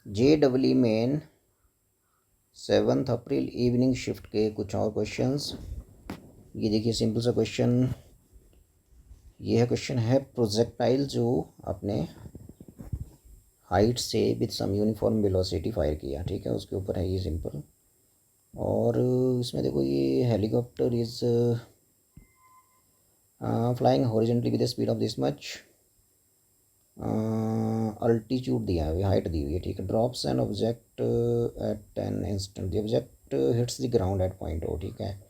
JEE main 7 अप्रैल evening shift के कुछ और क्वेश्चंस। ये देखिए सिंपल सा क्वेश्चन, ये है क्वेश्चन है प्रोजेक्टाइल जो अपने हाइट से with some uniform velocity fire किया, ठीक है, उसके ऊपर है ये सिंपल। और इसमें देखो ये helicopter is flying horizontally with the speed of this much, altitude दिया है, हाइट दी हुई है, ठीक है। Drops an object at an instant, the object hits the ground at point O, ठीक है।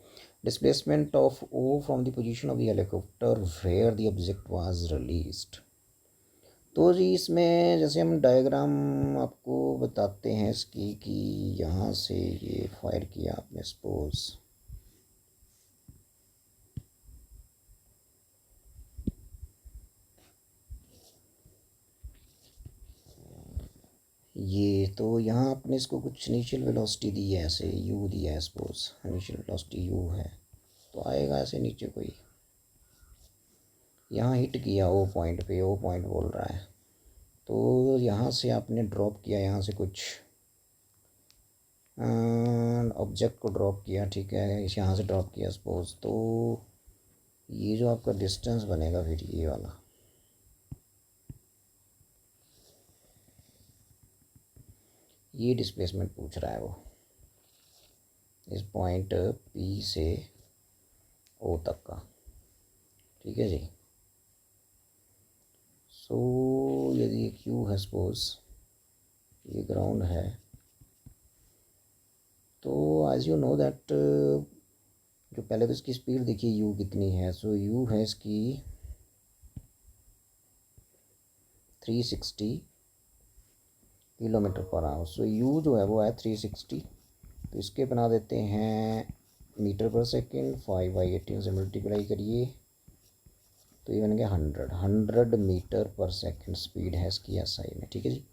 Displacement of O from the position of the helicopter where the object was released. तो जी इसमें जैसे हम डायग्राम आपको बताते हैं इसकी कि यहाँ से ये फायर किया आपने सपोज, ये तो यहाँ आपने इसको कुछ इनिशियल वेलोसिटी दी है, ऐसे यू दिया है, सपोज इनिशियल वेलोसिटी यू है, तो आएगा ऐसे नीचे कोई, यहाँ हिट किया ओ पॉइंट पे, ओ पॉइंट बोल रहा है, तो यहाँ से आपने ड्रॉप किया, यहाँ से कुछ ऑब्जेक्ट को ड्रॉप किया, ठीक है, यहाँ से ड्रॉप किया सपोज, तो ये जो आपका डिस्टेंस बनेगा फिर ये वाला, ये डिस्प्लेसमेंट पूछ रहा है वो, इस पॉइंट पी से ओ तक का, ठीक है जी। सो यदि ये क्यू है सपोज, ये ग्राउंड है, तो एज यू नो दैट जो पहले तो इसकी स्पीड देखिए यू कितनी है, सो यू है इसकी 360 kilometre per hour, so you जो है वो है 360, तो इसके बना देते हैं मीटर पर सेकेंड, 5/18 से मल्टीप्लाई करिए तो ये बन गया 100 मीटर पर सेकेंड स्पीड है इसकी एसआई में, ठीक है जी,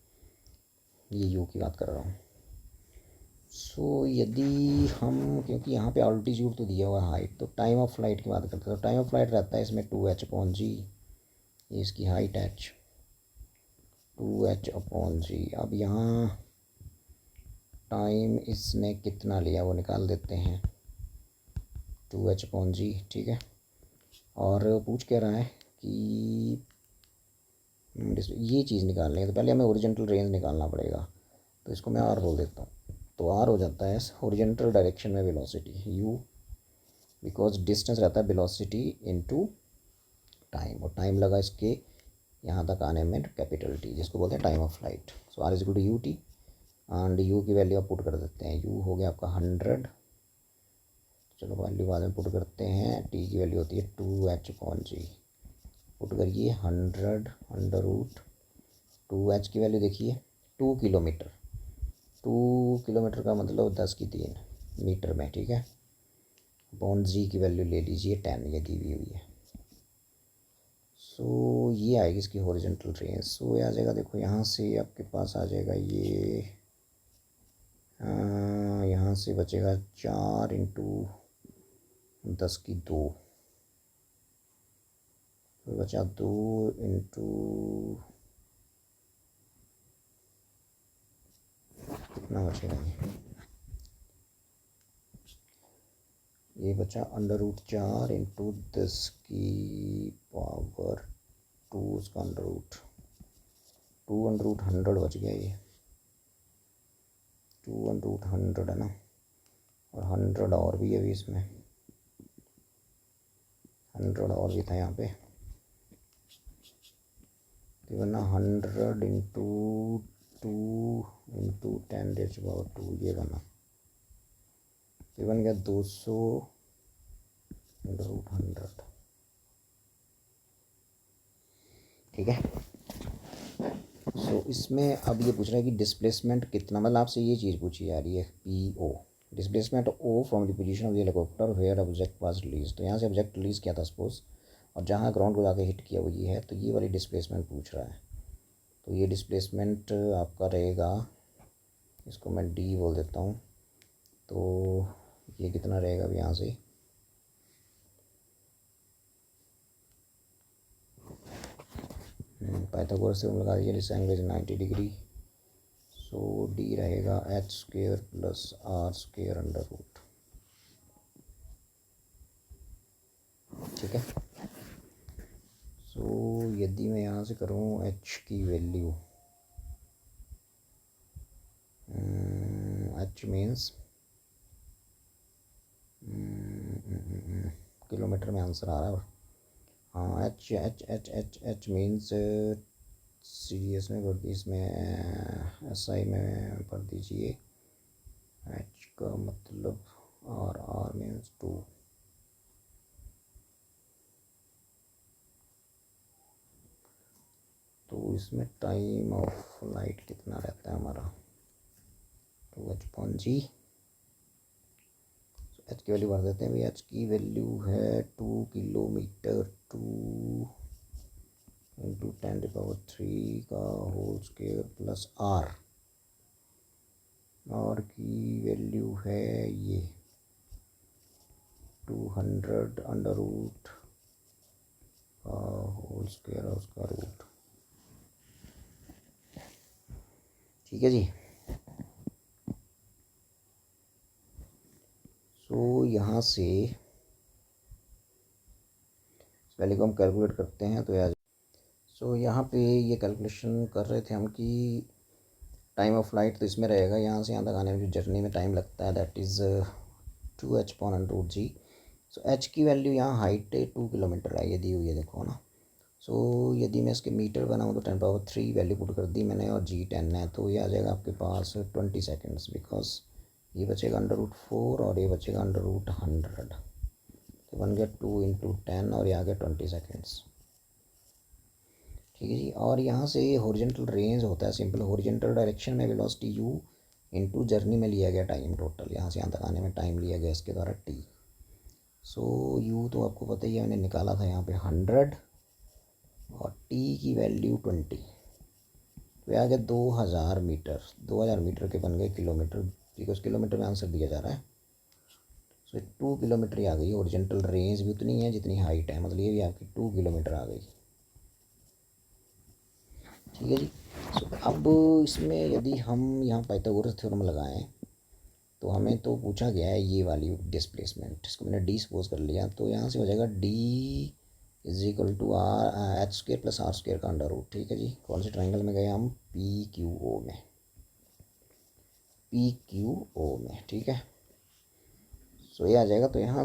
ये यू की बात कर रहा हूँ। सो यदि हम, क्योंकि यहाँ पे अल्टीट्यूड तो दिया हुआ है हाइट, तो टाइम ऑफ फ्लाइट की बात करते हैं, तो टाइम ऑफ फ्लाइट रहता है इसमें 2h/g, ये इसकी हाइट h, 2h/g। अब यहाँ टाइम इसने कितना लिया वो निकाल देते हैं, 2h/g, ठीक है। और पूछ क्या रहा है कि ये चीज़ निकालनी है, तो पहले हमें ओरिजेंटल रेंज निकालना पड़ेगा, तो इसको मैं आर बोल देता हूँ, तो आर हो जाता है ओरिजेंटल डायरेक्शन में वेलोसिटी यू, बिकॉज डिस्टेंस रहता है वेलोसिटी इनटू टाइम, और टाइम लगा इसके यहाँ तक आने में कैपिटल टी, जिसको बोलते हैं time of flight. So R is equal to U T, and U की वैल्यू आप पुट कर देते हैं, यू हो गया आपका 100, चलो वैल्यू बाद में पुट करते हैं, टी की वैल्यू होती है 2h/g, पुट करिए 100 अंडर रूट 2h की वैल्यू देखिए 2 किलोमीटर, 2 किलोमीटर का मतलब 10⁻³ मीटर में, ठीक है, अपॉन जी की वैल्यू ले लीजिए 10, ये दी हुई है। सो ये आएगी इसकी हॉरिजॉन्टल रेंज, सो ये आ जाएगा, देखो यहाँ से आपके पास आ जाएगा ये, यहाँ से बचेगा 4×10⁻², तो बचा 2 इंटू कितना बचेगा, ये बचा √4 इंटू 10⁻², उसका √2 √100 बच गया, ये 2 √100 है ना, और 100 और भी है अभी इसमें, 100 और भी था यहाँ पे, तो वरना 100 इंटू 2 इंटू 10⁻², ये बना, तो बन गया 200 √100, ठीक है। सो इसमें अब ये पूछ रहा है कि डिस्प्लेसमेंट कितना, मतलब आपसे ये चीज़ पूछी जा रही है, P O, displacement O from the position of the helicopter where object was release, तो यहाँ से ऑब्जेक्ट रिलीज़ किया था सपोज, और जहाँ ग्राउंड को जाके हिट किया वो ये है, तो ये वाली डिस्प्लेसमेंट पूछ रहा है, तो ये डिस्प्लेसमेंट आपका रहेगा, इसको मैं डी बोल देता हूँ, तो ये कितना रहेगा अब यहाँ से, पाइथागोरस से लगा दीजिए, इस एंगल 90 डिग्री, सो डी रहेगा H square plus R square under root. ठीक है। सो यदि मैं यहाँ से करूँ एच की वैल्यू, एच मीन्स किलोमीटर में आंसर आ रहा है। हाँ, H H H H H means C S में भर दी, इसमें एस आई में भर दीजिए। एच का मतलब आर मीन्स 2। तो इसमें टाइम ऑफ लाइट कितना रहता है हमारा, 2h/g। एच की वैल्यू भर देते हैं भाई। एच की वैल्यू है 2 किलोमीटर, 2 इंटू 10⁻³ का होल स्क्वायर प्लस आर की वैल्यू है ये 200 अंडर रूट का होल स्क्वायर और उसका रूट। ठीक है जी। सो यहाँ से वैल्यू को हम कैलकुलेट करते हैं तो यार, सो यहाँ पे ये कैलकुलेशन कर रहे थे हम कि टाइम ऑफ लाइट तो इसमें रहेगा, यहाँ से यहाँ तक आने में जो जर्नी में टाइम लगता है that is 2h/√g। So H की वैल्यू यहाँ हाइट 2 किलोमीटर है, ये दी हुई है, देखो ना। सो यदि मैं इसके मीटर बनाऊँ तो 10⁻³ वैल्यू पुट कर दी मैंने और जी 10 है, तो ये आ जाएगा आपके पास 20 सेकेंड्स, बिकॉज ये बचेगा अंडर रूट 4 और ये बचेगा अंडर रूट 100। तो बन गया 2 इंटू 10 और ये आ गया 20 सेकेंड्स। ठीक है जी। और यहाँ से हॉरिजॉन्टल रेंज होता है सिंपल, हॉरिजॉन्टल डायरेक्शन में वेलोसिटी u इंटू जर्नी में लिया गया टाइम, टोटल यहाँ से यहाँ तक आने में टाइम लिया गया इसके द्वारा t। सो u तो आपको पता ही है, मैंने निकाला था यहाँ पे 100 और t की वैल्यू 20, तो आ गया 2000 मीटर। 2000 मीटर के बन गए किलोमीटर, बिकॉज किलोमीटर में आंसर दिया जा रहा है। सो 2 किलोमीटर ही आ गई। हॉरिजॉन्टल रेंज भी उतनी है जितनी हाइट है, मतलब ये भी आपकी 2 किलोमीटर आ गई। ठीक है जी। सो अब इसमें यदि हम यहाँ पाइथागोरस थ्योरम लगाएं तो हमें तो पूछा गया है ये वाली डिस्प्लेसमेंट, इसको मैंने डी सपोज कर लिया, तो यहाँ से हो जाएगा D is equal to R H square plus R square का अंडर रूट। ठीक है जी। कौन से ट्राइंगल में गए हम, पी क्यू ओ में, पी क्यू ओ में। ठीक है। सो ये आ जाएगा, तो यहाँ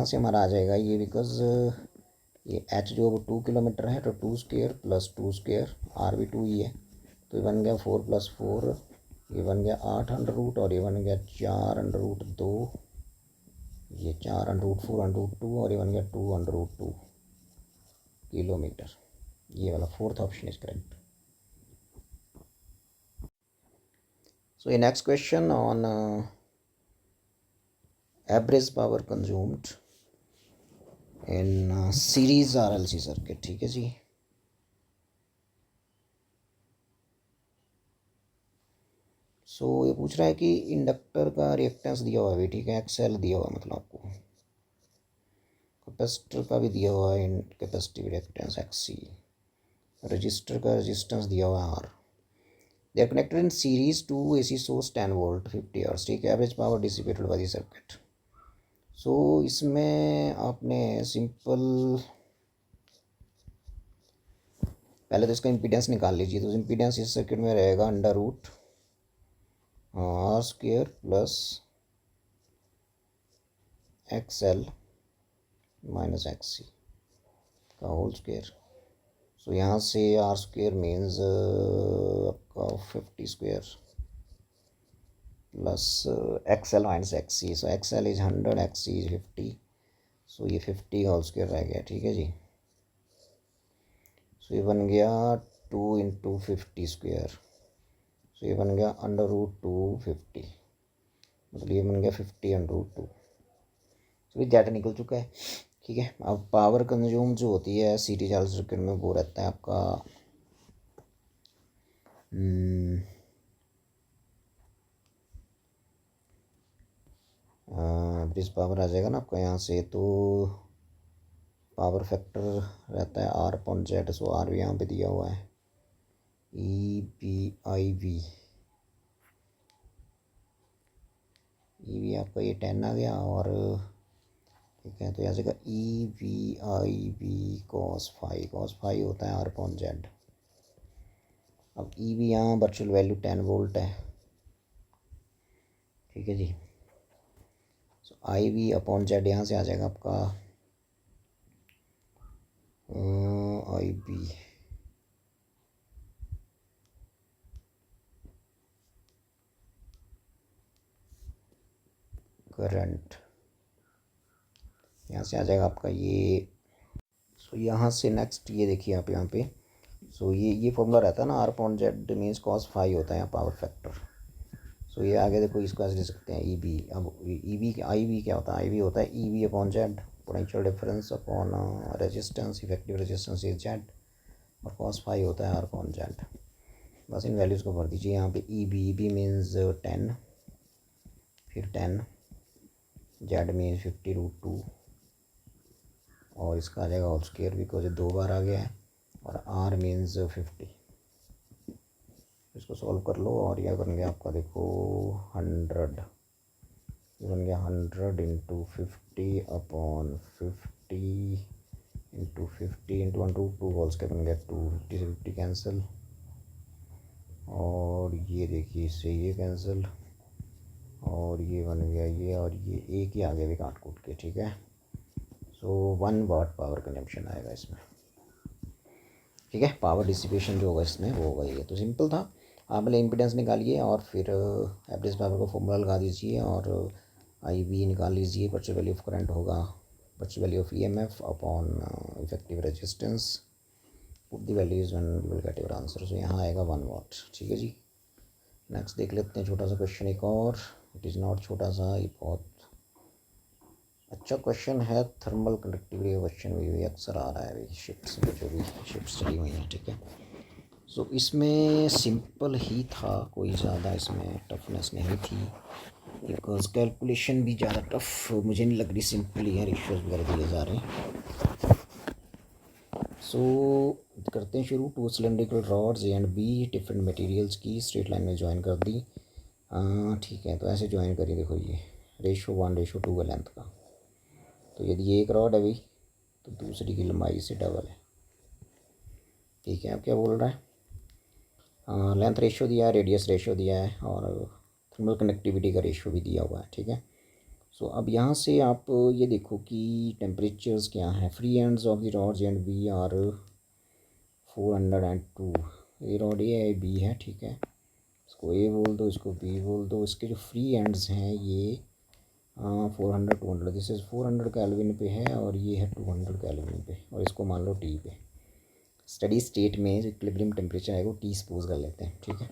से हमारा आ जाएगा ये, बिकॉज ये एच जो वो 2 किलोमीटर है, तो 2 स्क्वेयर प्लस 2 स्क्वेयर, आर भी 2 ही है, तो ये बन गया 4 + 4, ये बन गया 8 अंडर रूट और ये बन गया 4 अंडर रूट 2, ये 4 अंडर रूट 4 अंडर रूट 2 और ये बन गया 2 अंडर रूट 2 किलोमीटर। ये वाला fourth option is correct. So ये next question on average power consumed in series RLC circuit. ठीक है जी। सो ये पूछ रहा है कि इंडक्टर का रिएक्टेंस दिया हुआ है भी, ठीक है, XL दिया हुआ है, मतलब आपको कैपेसिटर का भी दिया हुआ है कैपेसिटिव रिएक्टेंस XC, रजिस्टर का रेजिस्टेंस दिया हुआ है R। They are connected in series to AC source 10 volt 50 hours. ठीक है। Average power dissipated by the circuit. So इसमें आपने सिंपल पहले तो इसका इम्पीडेंस निकाल लीजिए। तो इम्पीडेंस इस सर्किट में रहेगा under root R square plus XL minus XC का होल स्क्वेयर। सो यहाँ से R स्क्वेयर मीन्स आपका 50 square plus XL minus XC। So XL is 100, XC is 50, so ये 50 होल स्क्वेयर रह गया। ठीक है जी। सो ये बन गया 2 इंटू 50 स्क्वेयर, सो ये बन गया अंडर रूट 250, मतलब ये बन गया 50 अंडर रूट 2। सो ये डाटा निकल चुका है। ठीक है। अब पावर कंज्यूम जो होती है सीरीज RLC सर्किट में वो रहता है आपका एवरेज पावर आ जाएगा ना आपका यहाँ से, तो पावर फैक्टर रहता है R/Z। सो R भी यहाँ पे दिया हुआ है, EBIV आपका ये 10 आ गया, और ठीक है, तो यहाँ से का EBIV cos फाई होता है R/Z। अब EB यहाँ वर्चुअल वैल्यू 10 वोल्ट है, ठीक है जी। सो IB/Z यहाँ से आ जाएगा आपका IB करंट, यहाँ से आ जाएगा आपका ये। सो यहाँ से नेक्स्ट ये देखिए आप यहाँ पे, सो ये फॉर्मूला रहता है ना, R/Z मीन्स cos होता है यहाँ पावर फैक्टर। सो ये आगे देखो, इसको ऐसे लिख सकते हैं EB। अब IB क्या होता है? IB होता है EB/Z, potential difference upon resistance, effective resistance is Z, और cos होता है R/Z। बस इन वैल्यूज़ को भर दीजिए यहाँ पे। EB मीन्स 10, फिर 10, Z मीन्स 50√2, और इसका आ जाएगा होल स्क्वायर, बिकॉज 2 बार आ गया है, और R मीन्स 50। इसको सॉल्व कर लो, और यह बन गया आपका देखो 100, ये बन गया 100 into 50/50 into 50 into 1/2 whole square बन गया 250 से 50 कैंसिल, और ये देखिए इससे ये कैंसिल, और ये बन गया ये, और ये एक ही आगे भी काट कूट के, ठीक है। सो 1 वाट पावर कंजम्पशन आएगा इसमें, ठीक है। पावर डिसिपेशन जो होगा इसमें वो होगा ये। तो सिंपल था। आप पहले इम्पिडेंस निकालिए, और फिर एवरेज पावर का फॉर्मूला लगा दीजिए, और IB निकाल लीजिए। वर्चुअल वैल्यू ऑफ करंट होगा virtual value of EMF upon effective resistance, put the values one you will get your answer. So यहाँ आएगा 1 वाट, ठीक है जी। नेक्स्ट देख लेते हैं छोटा सा क्वेश्चन एक और। इट इज़ नॉट छोटा सा, ये बहुत अच्छा क्वेश्चन है। थर्मल कंडक्टिविटी का क्वेश्चन भी अक्सर आ रहा है अभी शिफ्ट्स में, जो भी शिफ्ट्स चली हुई हैं, ठीक है। सो इसमें सिंपल ही था, कोई ज़्यादा इसमें टफनेस नहीं थी, बिकॉज कैलकुलेशन भी ज़्यादा टफ मुझे नहीं लग रही, सिंपल ही है, रेशियोज वगैरह दिए जा रहे हैं। सो करते हैं शुरू। 2 cylindrical rods A and B different materials की स्ट्रेट लाइन में ज्वाइन कर दी, ठीक है। तो ऐसे ज्वाइन करिए, देखो ये रेशो 1:2 है लेंथ का। तो यदि ये एक रॉड है भाई, तो दूसरी की लंबाई से डबल है, ठीक है। अब क्या बोल रहा है? लेंथ रेशियो दिया है, रेडियस रेशियो दिया है, और थर्मल कंडक्टिविटी का रेशियो भी दिया हुआ है, ठीक है। सो अब यहाँ से आप ये देखो कि टेम्परेचर्स क्या हैं। Free ends of the rods and B are 402। ये रॉड ए है, बी है, ठीक है। इसको ए बोल दो, इसको बी बोल दो। इसके जो फ्री एंड्स हैं ये 400 200, दिस इज़ 400 केल्विन पे है, और ये है 200 केल्विन पे, और इसको मान लो टी पे। स्टडी स्टेट में जो इक्विलिब्रियम टेम्परेचर है वो टी सपोज कर लेते हैं, ठीक है।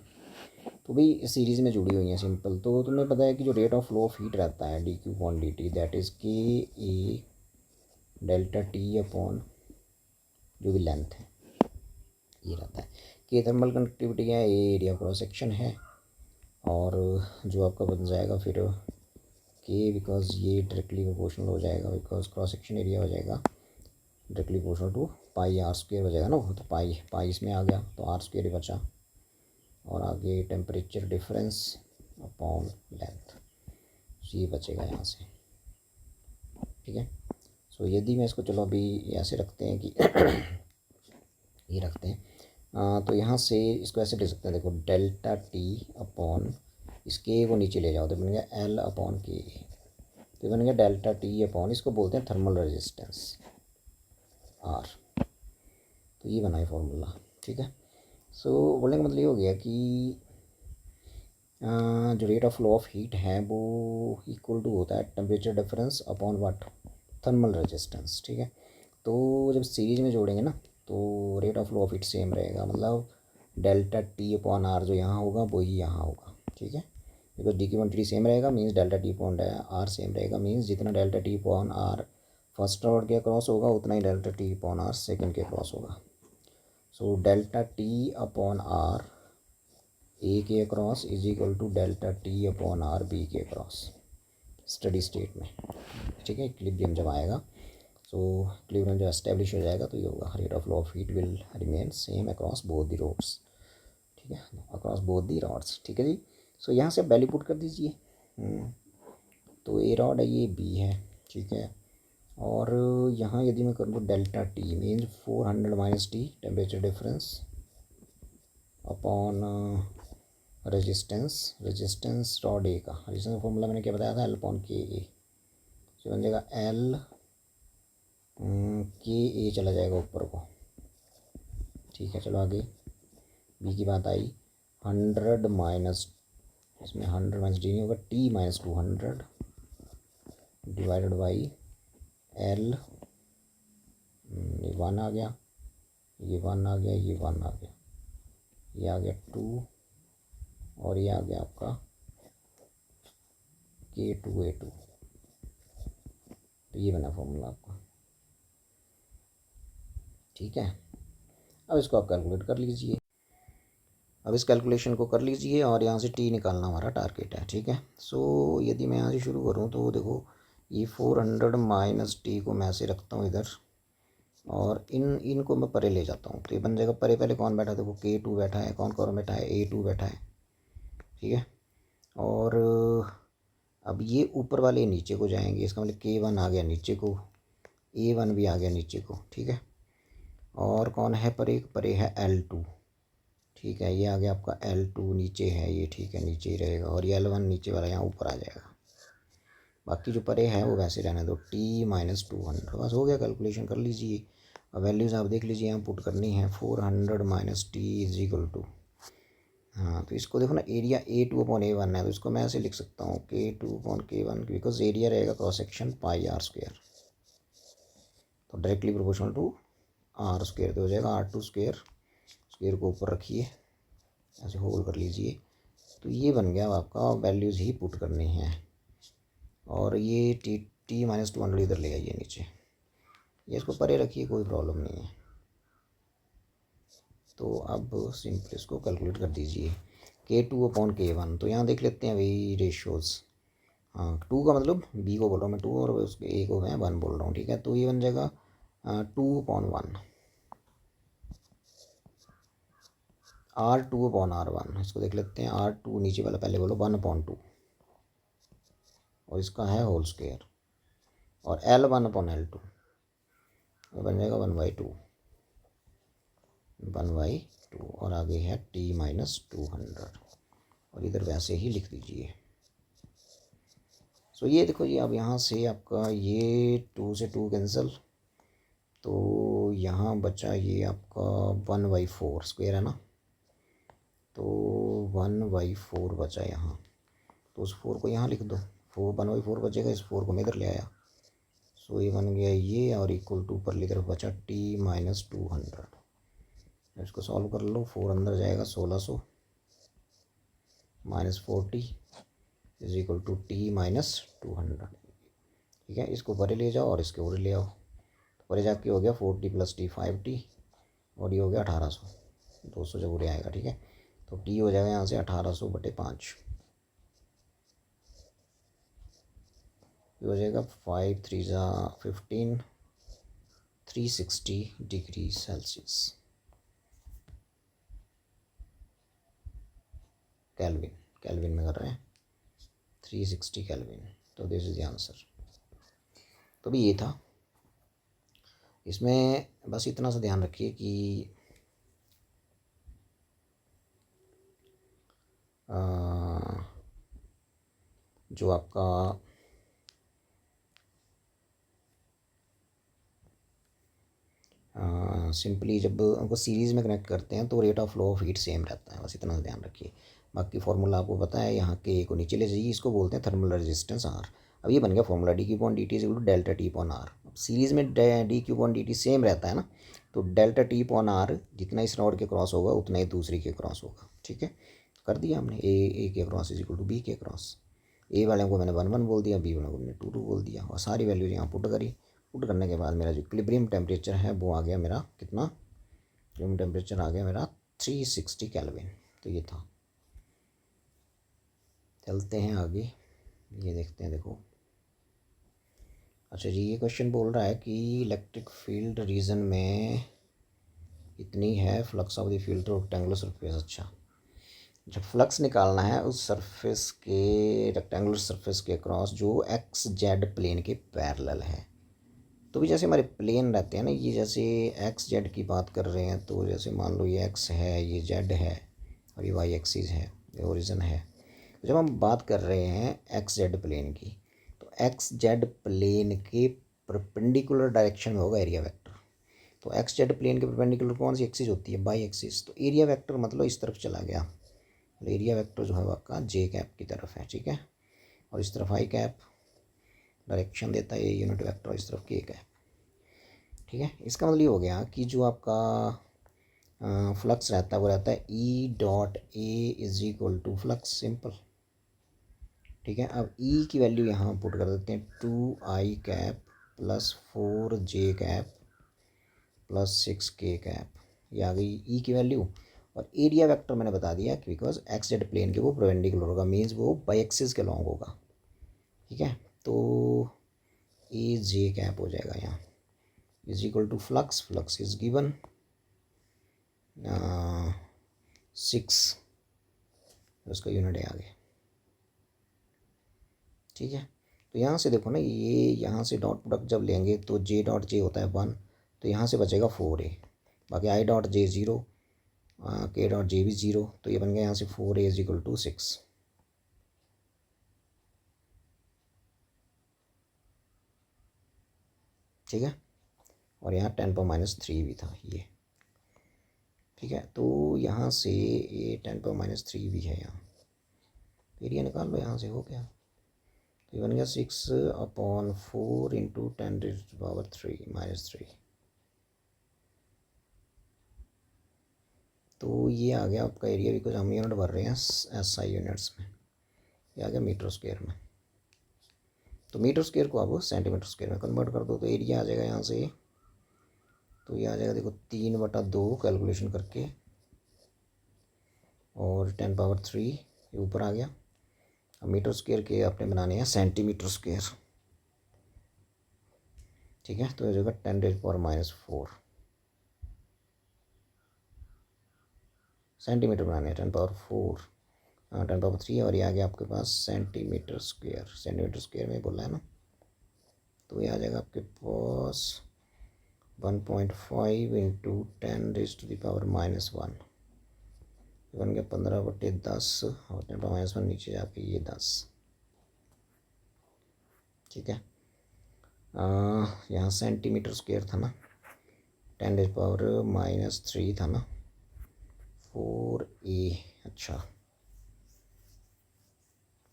तो भाई सीरीज़ में जुड़ी हुई हैं सिंपल। तो तुम्हें पता है कि जो rate of flow of heat रहता है dQ/dt, that is KA delta T upon जो भी लेंथ है ये रहता है। K थर्मल कंडक्टिविटी है, A एरिया क्रॉस सेक्शन है, और जो आपका बन जाएगा फिर K, बिकॉज ये डायरेक्टली प्रोपोर्शनल हो जाएगा, बिकॉज क्रॉस सेक्शन एरिया हो जाएगा directly proportional to pi R² हो जाएगा ना। तो पाई इसमें आ गया, तो R² ही बचा, और आगे टेम्परेचर डिफरेंस अपॉन लेंथ, ये बचेगा यहाँ से, ठीक है। सो यदि मैं इसको, चलो अभी ऐसे रखते हैं कि ये रखते हैं, तो यहाँ से इसको ऐसे ले सकते हैं, देखो डेल्टा टी अपॉन इस के को नीचे ले जाओ, तो बन गया L/K। तो बन गया डेल्टा टी अपॉन, इसको बोलते हैं थर्मल रेजिस्टेंस R। तो ये बना है फॉर्मूला, ठीक है। सो बोलने का मतलब ये हो गया कि जो rate of flow of heat है वो इक्वल टू होता है temperature difference upon what, thermal resistance, ठीक है। तो जब सीरीज में जोड़ेंगे ना, तो rate of flow of heat same रहेगा, मतलब डेल्टा टी अपॉन आर जो यहाँ होगा वो ही यहाँ होगा, ठीक है। बिकॉज dQ/dt सेम रहेगा, means delta T upon R same रहेगा, मीन्स जितना delta T upon R first rod के क्रॉस होगा उतना ही delta T upon R second के क्रॉस होगा। So delta T upon R A के across is equal to delta T upon R B के अक्रॉस स्टडी स्टेट में, ठीक है। इक्विलिब्रियम जब आएगा, सो इक्विलिब्रियम जब एस्टेब्लिश हो जाएगा, तो ये होगा rate of flow of heat will remain same across both the rods. ठीक है, अक्रॉस बोथ दी रॉड्स। ठीक है जी। सो यहाँ से वैल्यू पुट कर दीजिए। तो ए रॉड है, ये बी है। ठीक है, और यहाँ यदि मैं करूँ delta T means 400 minus T temperature difference upon resistance rod A का। रेजिस्टेंस फॉर्मूला मैंने क्या बताया था, एल अपॉन के ए। तो बन जाएगा एल के ए चला जाएगा ऊपर को। ठीक है, चलो आगे बी की बात आई। 100 माइनस, इसमें 100 माइनस डी नहीं होगा, T minus 200 divided by L. ये 1 आ गया, ये 1 आ गया, ये 1 आ गया, ये आ गया 2, और ये आ गया आपका K2A2। तो ये बना फॉर्मूला आपका। ठीक है, अब इसको आप कैलकुलेट कर लीजिए। अब इस कैलकुलेशन को कर लीजिए और यहाँ से टी निकालना हमारा टारगेट है। ठीक है, सो यदि मैं यहाँ से शुरू करूँ तो देखो ये 400 माइनस टी को मैं ऐसे रखता हूँ इधर, और इनको मैं परे ले जाता हूँ। तो ये बन जाएगा परे, पहले कौन बैठा है देखो, K2 बैठा है, कौन कौन बैठा है, A2 बैठा है। ठीक है, और अब ये ऊपर वाले नीचे को जाएंगे, इसका मतलब K1 आ गया नीचे को, A1 भी आ गया नीचे को। ठीक है, और कौन है परे, परे है L2। ठीक है, ये आ गया आपका L2 नीचे है ये। ठीक है, नीचे ही रहेगा, और ये L1 नीचे वाला यहाँ ऊपर आ जाएगा। बाकी जो परे है वो वैसे रहने दो, T माइनस 200। बस हो गया, कैलकुलेशन कर लीजिए। अब वैल्यूज़ आप देख लीजिए, यहाँ पुट करनी है। 400 minus T is equal to, हाँ तो इसको देखो ना, एरिया A2/A1 है, तो इसको मैं ऐसे लिख सकता हूँ K2/K1, बिकॉज एरिया रहेगा cross section pi R square, तो directly proportional to R square. तो हो जाएगा R2 स्क्वेयर, स्क्वेयर को ऊपर रखिए, ऐसे होल कर लीजिए। तो ये बन गया आपका, वैल्यूज़ ही पुट करनी है। और ये टी माइनस 200 इधर ले आइए नीचे, ये इसको परे रखिए, कोई प्रॉब्लम नहीं है। तो अब सिंपल इसको कैलकुलेट कर दीजिए। K2/K1, तो यहाँ देख लेते हैं वही रेशियोज़। हाँ, 2 का मतलब बी को बोल रहा हूँ मैं 2, और उसके ए को मैं 1 बोल रहा हूँ। ठीक है, तो ये बन जाएगा 2/1, R2/R1। इसको देख लेते हैं, R2 नीचे वाला पहले बोलो 1/2, और इसका है होल स्क्वेयर, और L1/L2 बन जाएगा 1/2, 1/2, और आगे है T माइनस 200, और इधर वैसे ही लिख दीजिए। सो ये देखो जी, अब यहाँ से आपका ये 2 से 2 कैंसिल, तो यहाँ बचा ये आपका 1/4 स्क्वेयर है ना, तो 1/4 बचा यहाँ। तो उस 4 को यहाँ लिख दो, 1/4 बचेगा, इस 4 को मैं इधर ले आया। सो ये बन गया ये, और इक्वल टू ऊपर की तरफ बचा T माइनस 200। इसको सॉल्व कर लो, 4 अंदर जाएगा, 1600 minus 40 is equal to T minus 200। ठीक है, इसको परे ले जाओ और इसके ऊपर ले आओ, तो परे जाके हो गया 40 प्लस T 5T, और ये हो गया 1800, 200 जब उड़े आएगा। ठीक है, तो T हो जाएगा यहाँ से 1800/5, ये हो जाएगा 5 3 15, 360 डिग्री सेल्सियस केल्विन, केल्विन में कर रहे हैं 360 केल्विन। तो दिस इज द आंसर। तो भी ये था, इसमें बस इतना सा ध्यान रखिए कि जो आपका सिंपली जब उनको सीरीज़ में कनेक्ट करते हैं तो rate of flow of heat same रहता है, बस इतना सा ध्यान रखिए। बाकी फार्मूला आपको पता है, यहाँ के को नीचे ले जाइए, इसको बोलते हैं थर्मल रेजिस्टेंस आर। अब ये बन गया formula, dQ/dt is equal to delta T/R। अब सीरीज़ में dQ/dt सेम रहता है ना, तो डेल्टा T/R जितना इस रॉड के क्रॉस होगा उतना ही दूसरी के क्रॉस होगा। ठीक है, कर दिया हमने, ए के cross is equal to B के क्रॉस। ए वाले को मैंने 1 1 बोल दिया, बी वाले को मैंने 2 2 बोल दिया, और सारी वैल्यूज यहाँ पुट करी। पुट करने के बाद मेरा जो इक्विलिब्रियम टेम्परेचर है वो आ गया मेरा कितना, रूम टेम्परेचर आ गया मेरा 360 केल्विन। तो ये था। चलते हैं आगे, ये देखते हैं। देखो अच्छा जी, ये क्वेश्चन बोल रहा है कि इलेक्ट्रिक फील्ड रीजन में इतनी है, flux of the field through rectangular surface. अच्छा, जब फ्लक्स निकालना है उस सरफेस के, रेक्टेंगुलर सरफेस के क्रॉस जो एक्स जेड प्लेन के पैरेलल है। तो भी जैसे हमारे प्लेन रहते हैं ना, ये जैसे एक्स जेड की बात कर रहे हैं, तो जैसे मान लो ये एक्स है, ये जेड है और ये वाई एक्सिस है, ये ओरिजिन है। तो जब हम बात कर रहे हैं एक्स जेड प्लेन की, तो एक्स जेड प्लेन के परपेंडिकुलर डायरेक्शन में होगा एरिया वेक्टर। तो एक्स जेड प्लेन के परपेंडिकुलर कौन सी एक्सिस होती है? By axis. तो एरिया वेक्टर मतलब इस तरफ चला गया, एरिया वेक्टर जो है आपका जे कैप की तरफ है, ठीक है। और इस तरफ आई कैप डायरेक्शन देता है, ये यूनिट वेक्टर, इस तरफ के कैप, ठीक है। इसका मतलब ये हो गया कि जो आपका फ्लक्स रहता है वो रहता है E dot A is equal to flux, simple, ठीक है। अब ई की वैल्यू यहाँ पुट कर देते हैं, 2 आई कैप प्लस 4 जे कैप प्लस 6 के कैप, ये आ गई ई की वैल्यू। और एरिया वेक्टर मैंने बता दिया कि बिकॉज एक्स जेड प्लेन के वो परपेंडिकुलर होगा, मीन्स वो बाई एक्सिस के लॉन्ग होगा, ठीक है। तो ए जे कैप हो जाएगा यहाँ is equal to flux, flux is given 6, उसका यूनिट है आगे, ठीक है। तो यहाँ से देखो ना, ये यहाँ से डॉट प्रोडक्ट जब लेंगे तो जे डॉट जे होता है 1, तो यहाँ से बचेगा 4a, बाकी आई डॉट जे 0, के डॉट जे भी 0, तो ये बन गया यहाँ से 4a इज इक्वल टू 6, ठीक है। और यहाँ 10⁻³ भी था ये, ठीक है। तो यहाँ से ये 10⁻³ भी है, यहाँ एरिया निकाल लो, यहाँ से हो गया। तो ये बन गया 6/4 इंटू 10⁻³ तो ये आ गया आपका एरिया, बिकॉज हम यूनिट भर रहे हैं SI यूनिट्स में, ये आ गया मीटर स्क्वायर में। तो मीटर स्क्वायर को आप सेंटीमीटर स्क्वायर में कन्वर्ट कर दो, तो एरिया आ जाएगा यहाँ से, तो ये आ जाएगा देखो 3/2 कैलकुलेशन करके, और 10⁻³ ये ऊपर आ गया। अब मीटर स्क्वायर के आपने बनाने हैं सेंटीमीटर स्क्वायर, ठीक है। तो ये हो जाएगा 10⁻⁻⁴ सेंटीमीटर बनाने हैं, 10⁻⁴, 10⁻³ और ये आ गया आपके पास सेंटीमीटर स्क्वायर, सेंटीमीटर स्क्वायर में बोला है ना। तो ये आ जाएगा आपके पास 1.5 इंटू 10⁻⁻⁻1, बन गया 15/10, और 10⁻⁻1 नीचे जाके ये 10, ठीक है। यहाँ सेंटीमीटर स्क्वायर था ना, 10⁻⁻³ था ना, 4a, अच्छा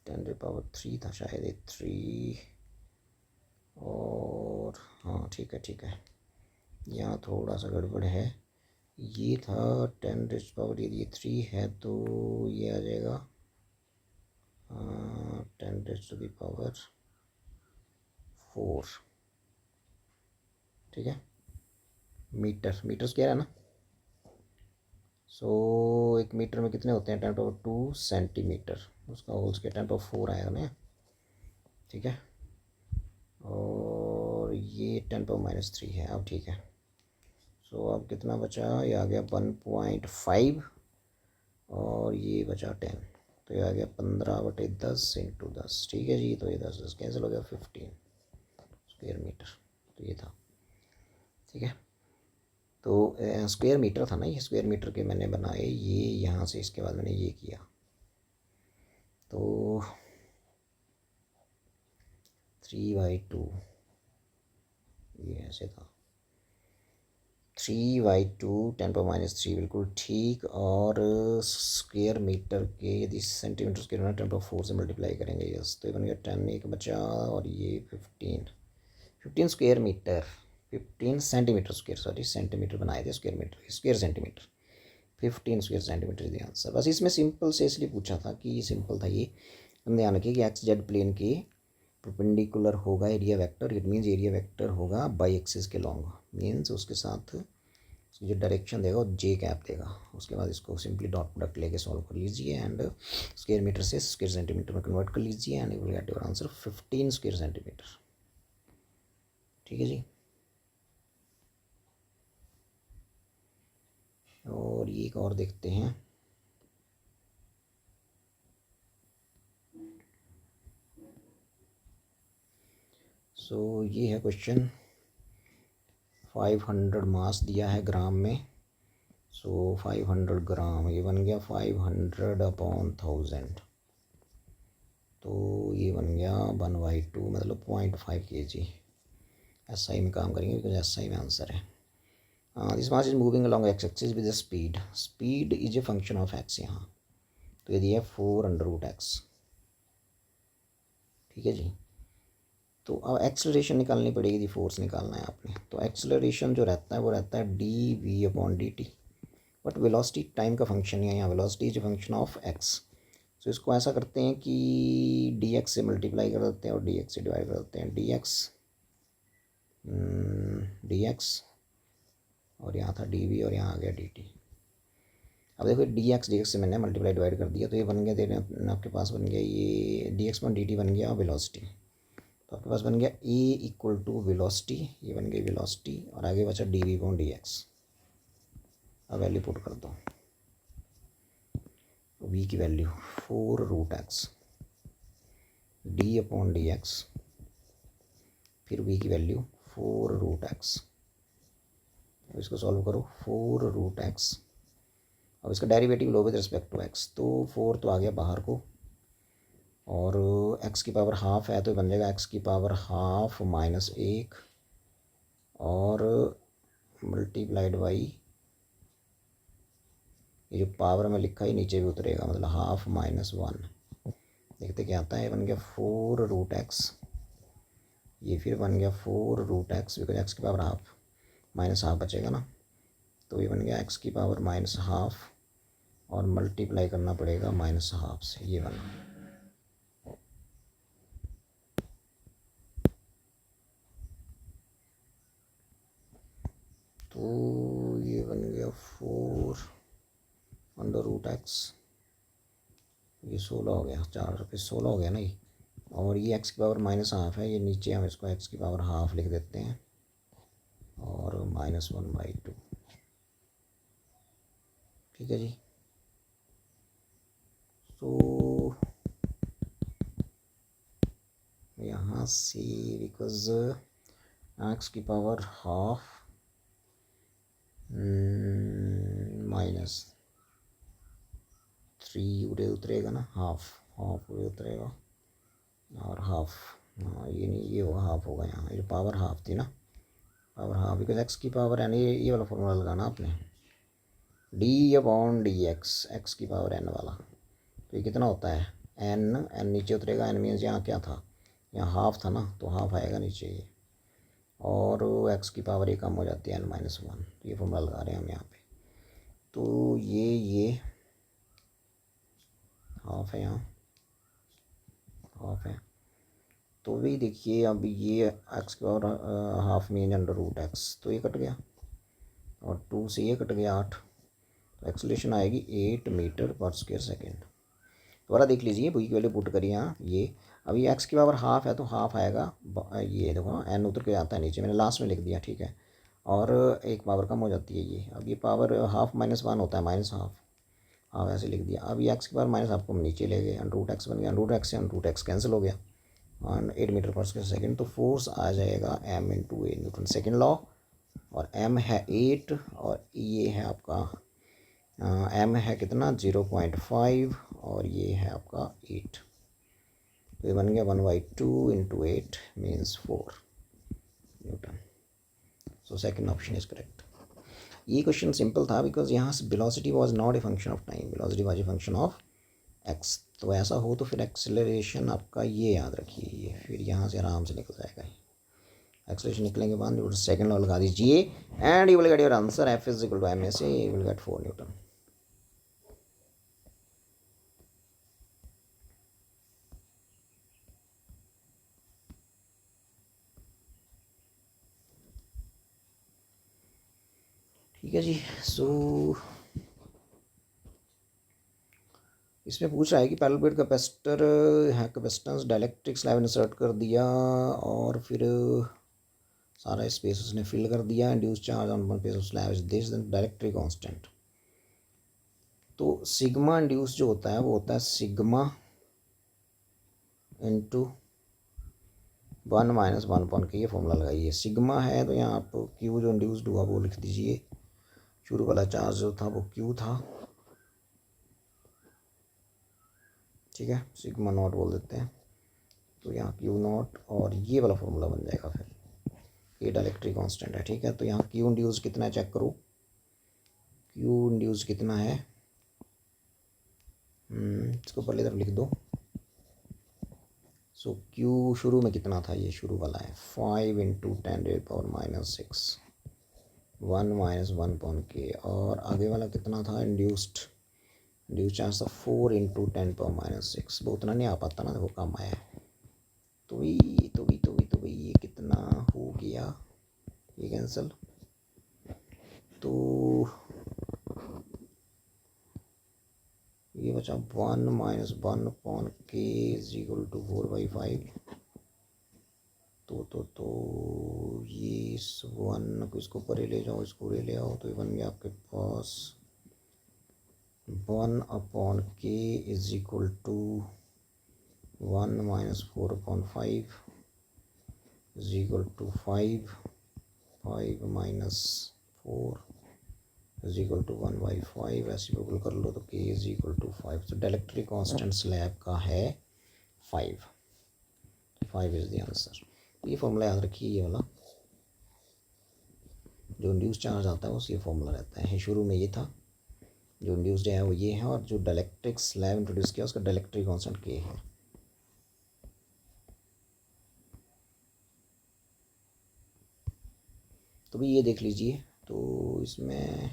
10⁻³ था शायद, ये 3, और हाँ ठीक है ठीक है, यहाँ थोड़ा सा गड़बड़ है, ये था 10⁻, यदि ये 3 है तो ये आ जाएगा 10⁻⁴, ठीक है। मीटर, मीटर स्क्वायर है ना। सो एक मीटर में कितने होते हैं? 10⁻² सेंटीमीटर, उसका होल स्क्वायर 10⁻⁴ आएगा ना, ठीक है। और ये 10⁻⁻³ है, अब ठीक है। सो अब कितना बचा? ये आ गया 1.5 और ये बचा 10, तो ये आ गया 15/10 इंटू 10, ठीक है जी। तो ये 10 कैंसिल हो गया, 15 स्क्वायर मीटर, तो ये था, ठीक है। तो स्क्वायर मीटर था ना, ये स्क्वायर मीटर के मैंने बनाए ये, यहाँ से इसके बाद मैंने ये किया, तो 3/2 ये ऐसे था, 3/2 10⁻³ बिल्कुल ठीक। और स्क्वायर मीटर के यदि सेंटीमीटर स्क्वायर में 10⁻⁴ से मल्टीप्लाई करेंगे, यस, तो ये बन गया 10, एक बचा, और ये 15 square metre, 15 centimetre square, sorry centimetre बनाए थे, square metre, square centimetre, 15 square centimetre is the answer. बस इसमें सिंपल से इसलिए पूछा था कि ये सिंपल था, ये हम ध्यान रखिए कि एक्स जेड प्लेन के परपेंडिकुलर होगा area vector, it means area vector होगा बाई एक्सिस के लॉन्ग, मीन्स उसके साथ उसकी जो डायरेक्शन देगा वो जे कैप देगा। उसके बाद इसको सिंपली डॉट प्रोडक्ट लेके सॉल्व कर लीजिए, एंड स्क्वायर मीटर से स्क्वायर सेंटीमीटर में कन्वर्ट कर लीजिए, and you will get your answer 15 square centimetre, ठीक है जी। और ये एक और देखते हैं, सो ये है क्वेश्चन। 500 मास दिया है ग्राम में। सो 500 ग्राम ये बन गया 500/1000। तो ये बन गया 1/2 मतलब 0.5 kg। SI में काम करेंगे बिकॉज SI में आंसर है। This mass is moving along x axis with speed. Speed is a function of x यहाँ। तो ये दिया 4√x। ठीक है जी। तो अब एक्सेलरेशन निकालनी पड़ेगी थी, फोर्स निकालना है आपने। तो एक्सेलरेशन जो रहता है वो रहता है dv/dt। बट वेलोसिटी टाइम का फंक्शन है, यहाँ velocity is function of x. तो इसको ऐसा करते हैं कि dx से मल्टीप्लाई कर देते हैं और dx से डिवाइड कर देते हैं। dx और यहाँ था dv और यहाँ आ गया dt। अब देखो dx से मैंने मल्टीप्लाई डिवाइड कर दिया तो ये बन गया, दे रहे आपके पास बन गया ये dx/dt बन गया वेलोसिटी। तो आपके पास बन गया a = वेलोसिटी, ये बन गई वेलोसिटी और आगे बचा dv/dx। अब वैल्यू पुट कर दो। v की वैल्यू 4√x d/dx, फिर v की वैल्यू 4√x। अब इसको सॉल्व करो 4√x। अब इसका डेरिवेटिव लो विद रिस्पेक्ट टू x। तो 4 तो आ गया बाहर को और x की पावर हाफ है तो बन जाएगा x की पावर हाफ -1 और मल्टीप्लाइड बाई ये जो पावर में लिखा ही नीचे भी उतरेगा, मतलब हाफ -1। देखते क्या आता है। बन गया 4√x। ये फिर बन गया 4√x बिकॉज x की पावर हाफ -हाफ बचेगा ना। तो ये बन गया x की पावर -हाफ और मल्टीप्लाई करना पड़ेगा -हाफ से, ये बना। तो ये बन गया 4√x। ये 16 हो गया, 4 रुपये 16 हो गया ना ये। और ये x की पावर -हाफ है, ये नीचे हम इसको x की पावर हाफ लिख देते हैं और -1/2। ठीक है जी। तो यहाँ से बिकॉज x की पावर हाफ -3 उड़े उतरेगा ना, हाफ उड़े उतरेगा और हाफ, हाँ ये नहीं ये होगा हाफ होगा यहाँ। ये पावर हाफ थी ना, पावर हाफ बिकॉज x की पावर n, ये वाला फॉर्मूला लगाना आपने d/dx x की पावर n वाला। तो ये कितना होता है n नीचे उतरेगा। n मीन्स यहाँ क्या था, यहाँ हाफ था ना, तो हाफ आएगा नीचे ये और x की पावर ये कम हो जाती है n-1। तो ये फॉर्मूला लगा रहे हैं हम यहाँ पे। तो ये हाफ है, यहाँ हाफ है। तो भी देखिए अब ये x की पावर हाफ मीन √x, तो ये कट गया और 2 से ये कट गया 8। तो एक्सेलरेशन आएगी 8 मीटर/सेकेंड। दोबारा देख लीजिए, v की वैल्यू पुट करिए यहाँ। ये अभी x की पावर हाफ है तो हाफ आएगा, ये देखो n उतर के आता है नीचे, मैंने लास्ट में लिख दिया। ठीक है, और एक पावर कम हो जाती है ये। अब ये पावर हाफ -1 होता है, -हाफ, हाँ ऐसे लिख दिया। अब ये x की पावर -हाफ को हम नीचे ले गए, √x बन गया। √x से √x कैंसिल हो गया और 8 मीटर/सेकेंड। तो फोर्स आ जाएगा m × a, Newton second law. और m है 8 और ये है आपका m है कितना 0.5 और ये है आपका 8। तो ये बन गया 1/2 × 8 means 4 Newton. So second option is correct. ये क्वेश्चन सिंपल था बिकॉज यहाँ से velocity was not a function of time, velocity was a function of x. तो ऐसा हो तो फिर एक्सेलरेशन आपका ये याद रखिए, ये फिर यहाँ से आराम से निकल जाएगा। एक्सेलरेशन निकलने के बाद सेकेंड लॉ लगा दीजिए and you will get your answer F = ma, you will gate 4 Newton. ठीक है जी। सो इसमें पूछ रहा है कि पैरेलल प्लेट कैपेसिटर है, कैपेसिटेंस डाइलेक्ट्रिक स्लैब इंसर्ट कर दिया और फिर सारा स्पेस उसने फिल कर दिया। Induce charge on one face of slab is this dielectric constant. तो सिग्मा इंड्यूस जो होता है वो होता है सिग्मा × 1 माइनस 1 अपॉन के, ये फॉर्मूला लगाइए। सिग्मा है तो यहाँ आप क्यू जो इंड्यूस्ड हुआ वो लिख दीजिए, शुरू वाला चार्ज जो था वो क्यू था, ठीक है, सिग्मा नॉट बोल देते हैं। तो यहाँ क्यू नॉट और ये वाला फॉर्मूला बन जाएगा फिर, ये डायलेक्ट्रिक कांस्टेंट है, ठीक है। तो यहाँ क्यू इंड्यूस कितना है चेक करो, क्यू इंड्यूस कितना है, इसको पहले तरफ लिख दो। सो क्यू शुरू में कितना था, ये शुरू वाला है 5 इंटू 10⁻⁻6, 1 माइनस 1 अपॉन के, और आगे वाला कितना था इंड्यूस्ड चार्ज था 4 इंटू 10⁻⁻6, वो उतना नहीं आ पाता ना, वो कम आया है। तो भाई ये कितना हो गया, ये कैंसिल, तो ये बचा 1 minus 1 upon K is equal to 4/5। तो ये इस 1 को इसको परे ले जाओ, इसको ले आओ, तो ये बन गया आपके पास 1 upon K is equal to 1 minus 4 upon 5 is equal to 5 minus 4 is equal to 1/5, reciprocal कर लो तो k इज इक्वल टू 5। तो डायलेक्ट्रिक कांस्टेंट स्लैब का है 5 इज द आंसर। ये फॉर्मूला याद रखिए, ये वाला जो इंड्यूस चार्ज आता है उस ये फॉर्मूला रहता है, शुरू में ये था, जो इंड्यूस्ड है वो ये है, और जो डायलेक्ट्रिक स्लैब इंट्रोड्यूस किया उसका डायलेक्ट्रिक कांस्टेंट k है। तो भी ये देख लीजिए, तो इसमें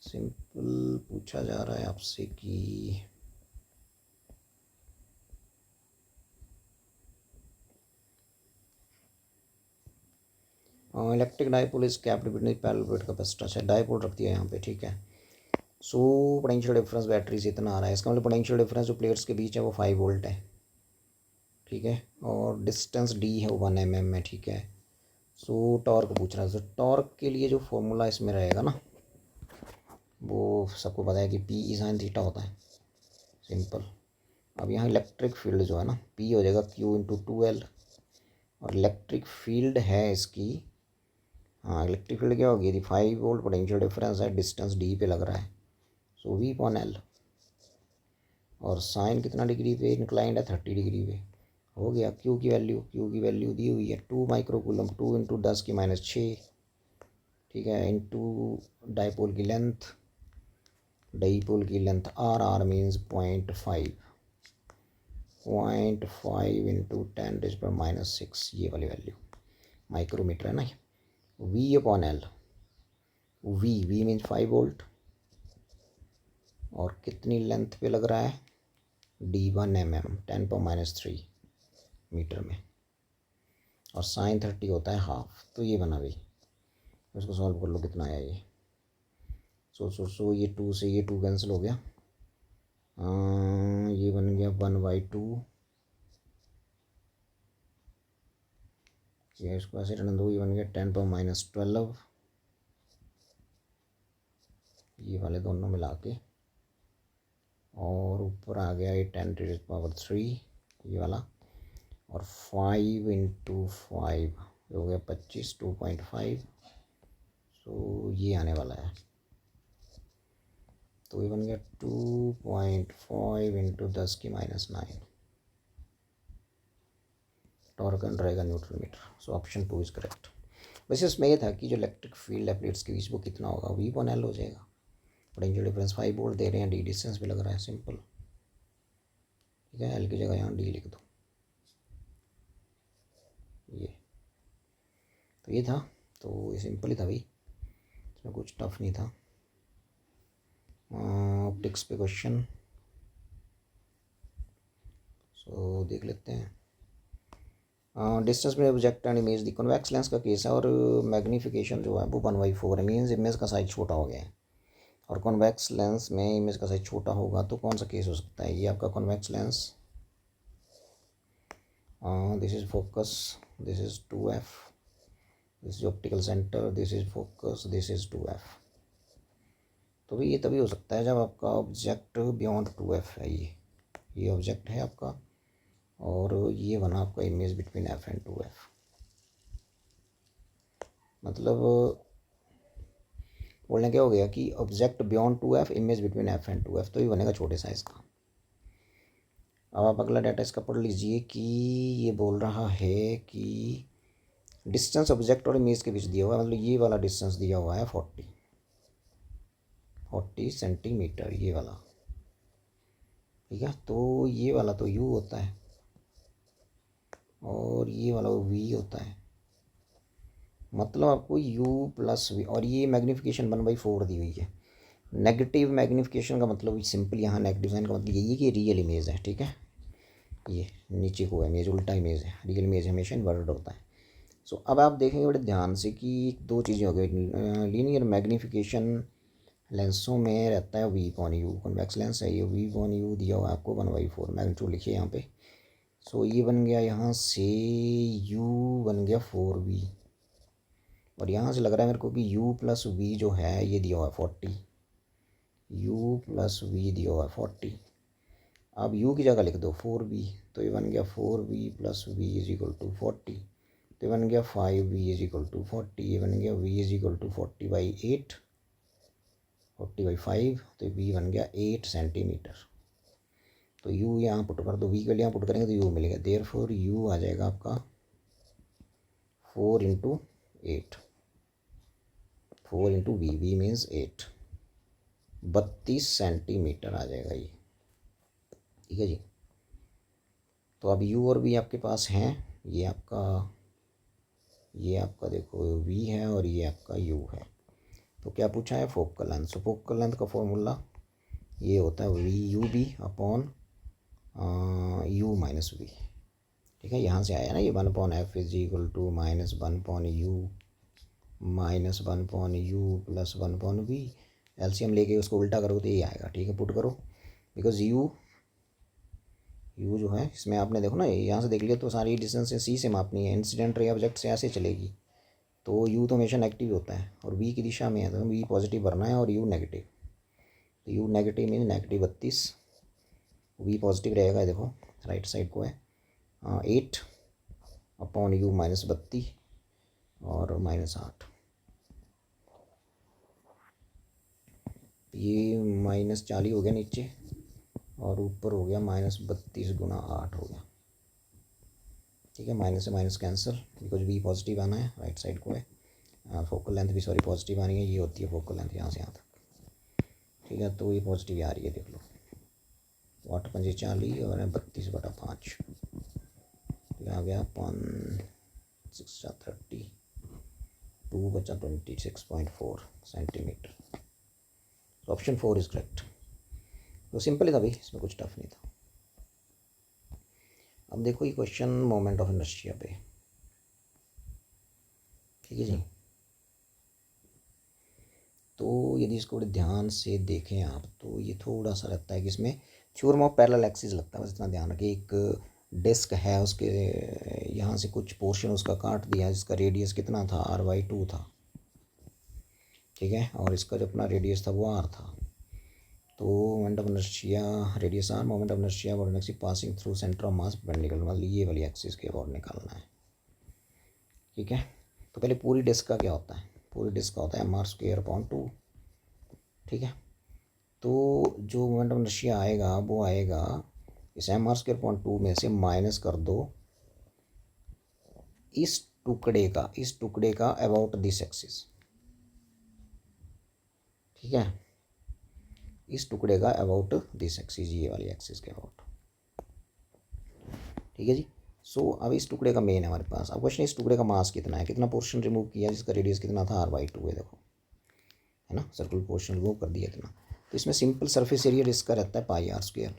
सिंपल पूछा जा रहा है आपसे कि electric dipole is capped between parallel plate capacitor, अच्छा डायपोल रख दिया यहाँ पे, ठीक है। सो पोटेंशियल डिफरेंस बैटरी से इतना आ रहा है, इसका मतलब पोटेंशियल डिफरेंस जो प्लेट्स के बीच है वो 5 वोल्ट है, ठीक है, और डिस्टेंस d है वो 1 mm में, ठीक है। सो टॉर्क पूछ रहा है, तो टॉर्क के लिए जो फॉर्मूला इसमें रहेगा ना, वो सबको पता है कि P ई साइन थीटा होता है, सिंपल। अब यहाँ इलेक्ट्रिक फील्ड जो है ना, P हो जाएगा Q इंटू 2L, और इलेक्ट्रिक फील्ड है इसकी, हाँ इलेक्ट्रिक फील्ड क्या होगी, यदि 5 वोल्ट पोटेंशियल डिफरेंस है, डिस्टेंस d पे लग रहा है, सो V अपॉन L, और साइन कितना डिग्री पे इंक्लाइंड है, 30 डिग्री पे, हो गया। Q की वैल्यू दी हुई है 2 माइक्रोकूलम, 2 इंटू 10⁻⁶, ठीक है, इंटू डाइपोल की लेंथ, R मीन्स 0.5 इंटू 10⁻⁶, ये वाली वैल्यू माइक्रोमीटर है ना। V upon L, V means 5 volt, और कितनी लेंथ पे लग रहा है, D 1 mm 10⁻³ मीटर में, और साइन 30 होता है हाफ, तो ये बना भाई, इसको सॉल्व कर लो कितना आया ये। सो ये 2 से ये 2 कैंसिल हो गया, ये बन गया 1/2, ये इसको ऐसे रहने दो, ये बन गया 10⁻12, ये वाले दोनों मिला के, और ऊपर आ गया ये 10⁻³ ये वाला, और 5 इंटू 5 हो गया 25, 2.5, सो ये आने वाला है, तो ये बन गया 2.5 इंटू 10⁻⁹, टॉर्क रहेगा neutral metre, so option 2 is correct. वैसे इसमें ये था कि जो इलेक्ट्रिक फील्ड है प्लेट्स के बीच वो कितना होगा, V अपॉन L हो जाएगा, पोटेंशियल डिफरेंस 5 वोल्ट दे रहे हैं, D डिस्टेंस पे लग रहा है, सिंपल, ठीक है। L की जगह यहाँ D लिख दो, ये तो ये था, तो ये सिंपल ही था भाई, इसमें कुछ टफ नहीं था। ऑप्टिक्स पे क्वेश्चन, सो देख लेते हैं। डिस्टेंस में object and image the, convex lens का केस है, और मैग्नीफिकेशन जो है वो 1/4 है, मीन्स इमेज का साइज छोटा हो गया है, और कॉन्वेक्स लेंस में इमेज का साइज छोटा होगा तो कौन सा केस हो सकता है, ये आपका convex lens, this is focus, this is 2f, this is optical centre, this is focus, this is 2f। तो भाई ये तभी हो सकता है जब आपका ऑब्जेक्ट बियॉन्ड 2f है, ये ऑब्जेक्ट है आपका, और ये बना आपका image between F and 2f। मतलब बोलने क्या हो गया कि object beyond 2f, image between F and 2f, तो ये बनेगा छोटे साइज़ का। अब आप अगला डाटा इसका पढ़ लीजिए कि ये बोल रहा है कि डिस्टेंस ऑब्जेक्ट और इमेज के बीच दिया हुआ है, मतलब ये वाला डिस्टेंस दिया हुआ है 40 सेंटीमीटर, ये वाला। ठीक है, तो ये वाला तो u होता है और ये वाला v होता है। मतलब आपको u प्लस v, और ये मैग्नीफिकेशन 1/4 दी हुई है। नेगेटिव मैग्नीफिकेशन का मतलब सिंपल, यहाँ नेगेटिव साइन का मतलब यही है कि रियल इमेज है। ठीक है, ये नीचे को इमेज, उल्टा इमेज है। रियल इमेज हमेशा इन्वर्टेड होता है। सो अब आप देखेंगे बड़े ध्यान से कि दो चीज़ें हो गई। लीनियर मैग्नीफिकेशन लेंसों में रहता है v upon u, convex lens है ये, v अपॉन u दिया हुआ है आपको 1/4, मैग्नीट्यूड लिखिए यहाँ पे। सो ये बन गया यहाँ से u बन गया 4v, और यहाँ से लग रहा है मेरे को कि u प्लस v जो है ये दिया हुआ है 40, u प्लस v दिया हुआ है 40। अब u की जगह लिख दो 4v, तो ये बन गया 4v plus v is equal to 40, तो ये बन गया 5v इज इक्वल टू 40, ये बन गया v इज इक्वल टू 40/8, 40/5, तो v बन गया 8 सेंटीमीटर। तो u यहाँ पुट कर दो, v के लिए यहाँ पुट करेंगे तो u मिलेगा, देयरफॉर u आ जाएगा आपका 4 into 8, 4 into v means 8, 32 centimetre आ जाएगा ये। ठीक है जी, तो अब u और v आपके पास हैं। ये आपका देखो v है और ये आपका u है। तो क्या पूछा है, फोकल लेंथ। तो फोकल लेंथ का फॉर्मूला ये होता है v/u/v upon u minus v। ठीक है, यहाँ से आया ना ये 1/f is equal to -1/u minus 1/u plus 1/v। LCM लेके उसको उल्टा करो तो ये आएगा। ठीक है, पुट करो, बिकॉज u जो है इसमें आपने देखो ना, यहाँ से देख लिया तो सारी डिस्टेंस सी से मापनी है, इंसिडेंट रे ऑब्जेक्ट से ऐसे चलेगी, तो u तो हमेशा नेगेटिव होता है और v की दिशा में है, तो v पॉजिटिव भरना है और u नेगेटिव। तो u negative mean negative 32, v positive रहेगा, देखो राइट साइड को है 8 अपॉन u -32 और -8, ये -40 हो गया नीचे और ऊपर हो गया -32 गुना 8 हो गया। ठीक है, माइनस से minus cancel, because v positive आना है, राइट साइड को है। फोकल लेंथ भी सॉरी पॉजिटिव आनी है, ये होती है फोकल लेंथ यहाँ से यहाँ तक। ठीक है, तो ये पॉजिटिव आ रही है, देख लो 8×5 40 और 32/5, आ गया 6×30, 2 बचा 26.4 सेंटीमीटर। Option 4 is correct. तो सिंपल ही था भाई, इसमें कुछ टफ नहीं था। अब देखो ये क्वेश्चन मोमेंट ऑफ इनर्शिया पे। ठीक है जी, तो यदि इसको बड़े ध्यान से देखें आप तो ये थोड़ा सा लगता है कि इसमें थ्योरम ऑफ पैरेलल एक्सिस लगता है, बस इतना ध्यान रखिए। एक डिस्क है, उसके यहाँ से कुछ पोर्शन उसका काट दिया जिसका रेडियस कितना था, r/2 था। ठीक है, और इसका जो अपना रेडियस था वो r था। तो moment of inertia radius r, moment of inertia about axis passing through centre of mass perpendicular, मतलब ये वाली एक्सिस के अबाउट निकालना है। ठीक है, तो पहले पूरी डिस्क का क्या होता है, पूरी डिस्क का होता है mr²/2। ठीक है, तो जो मोमेंट ऑफ इनर्शिया आएगा वो आएगा इस mr²/2 में से माइनस कर दो इस टुकड़े का अबाउट दिस एक्सिस। ठीक है, इस टुकड़े का अबाउट दिस एक्सिस, ये वाली एक्सिस के अबाउट। ठीक है जी, सो अब इस टुकड़े का मेन है हमारे पास। अब क्वेश्चन इस टुकड़े का मास कितना है, कितना पोर्शन रिमूव किया जिसका रेडियस कितना था, r/2 है, देखो है ना, सर्कुलर पोर्शन रिमूव कर दिया इतना। तो इसमें सिंपल सरफेस एरिया इसका रहता है πr²।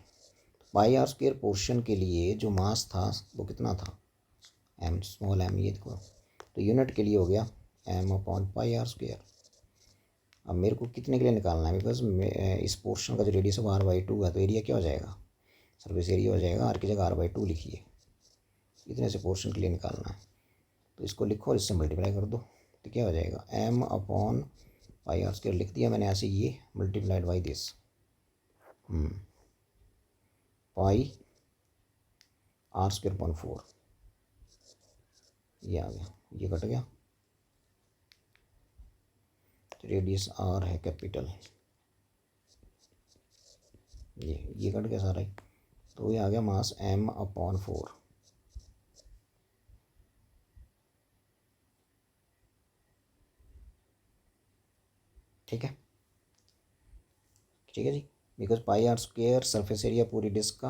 πr² पोर्शन के लिए जो मास था वो कितना था, m, स्मॉल m, ये देखो। तो यूनिट के लिए हो गया m/πr²। अब मेरे को कितने के लिए निकालना है, बिकॉज इस पोर्शन का जो रेडियस है वो r/2 है, तो एरिया क्या हो जाएगा, सरफेस एरिया हो जाएगा, r की जगह r/2 लिखिए, इतने से पोर्शन के लिए निकालना है। तो इसको लिखो और इससे मल्टीप्लाई कर दो, तो क्या हो जाएगा m/πr² लिख दिया मैंने ऐसे, ये multiplied by this pi R square upon 4, ये आ गया, ये कट गया, रेडियस आर है कैपिटल, ये कट गया सारा ही, तो ये आ गया मास m अपॉन 4। ठीक है, ठीक है जी, because pi R square surface area पूरी डिस्क का,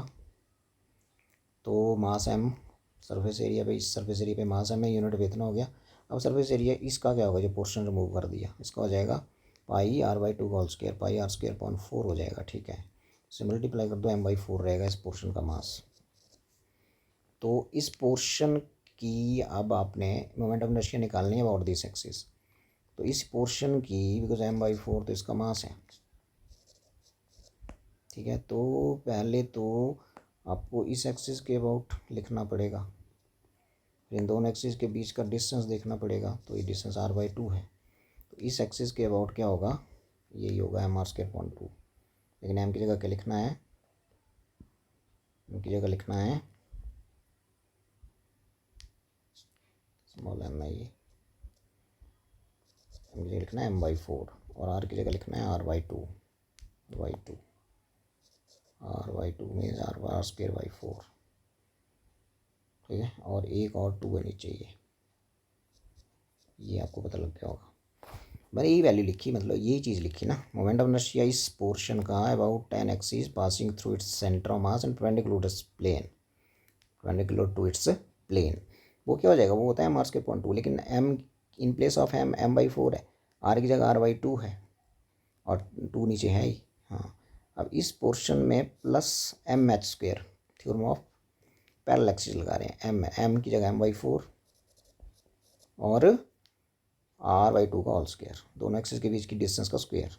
तो मास m सरफेस एरिया पे, इस सरफेस एरिया पे मास m है, यूनिट पे इतना हो गया। अब सरफेस एरिया इसका क्या होगा, जो पोर्शन रिमूव कर दिया, इसका हो जाएगा pi R by 2 whole square, pi R square upon 4 हो जाएगा। ठीक है, इसे मल्टीप्लाई कर दो, m/4 रहेगा इस पोर्शन का मास। तो इस पोर्शन की अब आपने मोमेंट ऑफ इनर्शिया निकालनी है अबाउट दिस एक्सिस, तो इस पोर्शन की, बिकॉज m/4 तो इसका मास है। ठीक है, तो पहले तो आपको इस एक्सिस के अबाउट लिखना पड़ेगा, इन दोनों एक्सिस के बीच का डिस्टेंस देखना पड़ेगा, तो ये डिस्टेंस r/2 है। तो इस एक्सिस के अबाउट क्या होगा, यही होगा mr²/2, लेकिन m की जगह क्या लिखना है, m की जगह लिखना है स्मॉल m है, ये m की जगह लिखना है m/4, और r की जगह लिखना है r/2, r/2 मीन्स r²/4। ठीक है, और एक और 2 है नीचे, ये आपको पता लग गया होगा। मैंने यही वैल्यू लिखी, मतलब यही चीज़ लिखी ना, मोमेंट ऑफ इनर्शिया इस पोर्शन का about 10 axis passing through its centre of mass and perpendicular to its plane. वो क्या हो जाएगा, वो होता है m/2, लेकिन m in place of m/4 है, r की जगह r/2 है, और 2 नीचे है ही। हाँ, अब इस पोर्शन में plus mh², theorem of parallel axis लगा रहे हैं, m की जगह m/4 और r/2 का होल स्क्वायर, दोनों एक्सिस के बीच की डिस्टेंस का स्क्वायर,